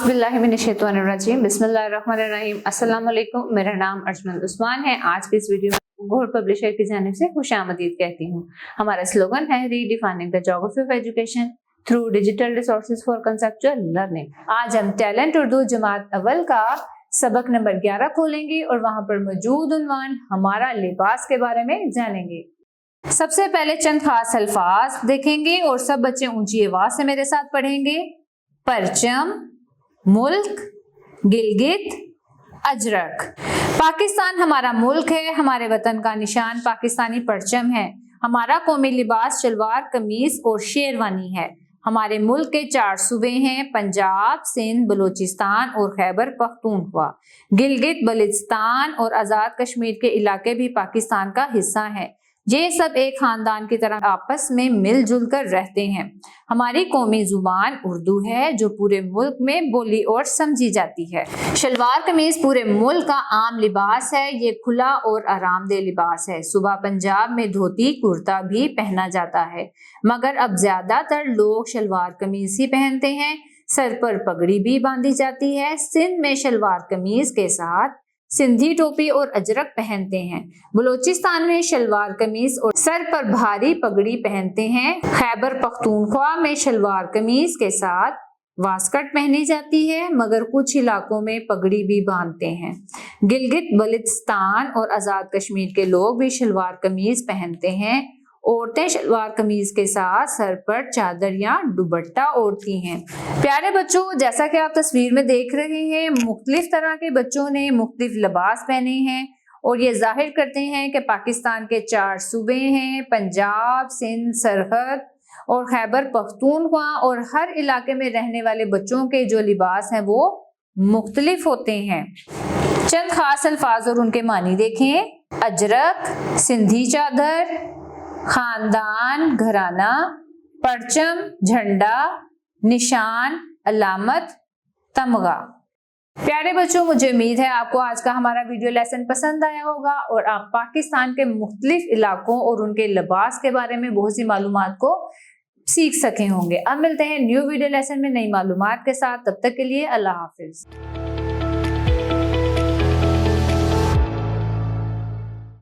बिस्मिल्लाहिर्रहमानिर्रहीम बिस्मिल्लाहिर्रहमानिर्रहीम अस्सलाम वालेकुम। मेरा नाम अर्जमंद उस्मान है। आज की इस वीडियो में घोड़ पब्लिशर की जानिब से खुशामदीद कहती हूँ। हमारा स्लोगन है redefining the geography of education through digital resources for conceptual learning. आज हम टैलेंट उर्दू जमात अव्वल का सबक नंबर 11 खोलेंगे और वहाँ पर मौजूद उन्वान हमारा लिबास के बारे में जानेंगे। सबसे पहले चंद खास अल्फाज देखेंगे और सब बच्चे ऊंची आवाज से मेरे साथ पढ़ेंगे। परचम, मुल्क, गिलगित, अजरक। पाकिस्तान हमारा मुल्क है। हमारे वतन का निशान पाकिस्तानी परचम है। हमारा कौमी लिबास शलवार कमीज और शेरवानी है। हमारे मुल्क के 4 सूबे हैं, पंजाब, सिंध, बलूचिस्तान और खैबर पख्तूनख्वा। गिलगित बल्तिस्तान और आज़ाद कश्मीर के इलाके भी पाकिस्तान का हिस्सा हैं। ये सब एक खानदान की तरह आपस में मिलजुल कर रहते हैं। हमारी कौमी जुबान उर्दू है जो पूरे मुल्क में बोली और समझी जाती है। शलवार कमीज पूरे मुल्क का आम लिबास है। ये खुला और आरामदेह लिबास है। सुबह पंजाब में धोती कुर्ता भी पहना जाता है, मगर अब ज्यादातर लोग शलवार कमीज ही पहनते हैं। सर पर पगड़ी भी बांधी जाती है। सिंध में शलवार कमीज के साथ सिंधी टोपी और अजरक पहनते हैं। बलूचिस्तान में शलवार कमीज और सर पर भारी पगड़ी पहनते हैं। खैबर पख्तूनख्वा में शलवार कमीज के साथ वास्कट पहनी जाती है, मगर कुछ इलाकों में पगड़ी भी बांधते हैं। गिलगित बल्तिस्तान और आज़ाद कश्मीर के लोग भी शलवार कमीज पहनते हैं। औरतें शलवार कमीज के साथ सर पर चादर या दुपट्टा ओढ़ती हैं। प्यारे बच्चों, जैसा कि आप तस्वीर में देख रहे हैं, मुख्तलिफ तरह के बच्चों ने मुख्तलिफ लिबास पहने हैं और ये जाहिर करते हैं कि पाकिस्तान के 4 सूबे हैं, पंजाब, सिंध, सरहद और खैबर पख्तूनख्वा, और हर इलाके में रहने वाले बच्चों के जो लिबास हैं वो मुख्तलिफ होते हैं। चंद खास अल्फाज और उनके मानी देखें। अजरक, सिंधी चादर, खानदान, घराना, परचम, झंडा, निशान, अलामत, तमगा। प्यारे बच्चों, मुझे उम्मीद है आपको आज का हमारा वीडियो लेसन पसंद आया होगा और आप पाकिस्तान के मुख्तलिफ इलाकों और उनके लिबास के बारे में बहुत सी मालूमात को सीख सके होंगे। अब मिलते हैं न्यू वीडियो लेसन में नई मालूमात के साथ। तब तक के लिए अल्लाह हाफिज।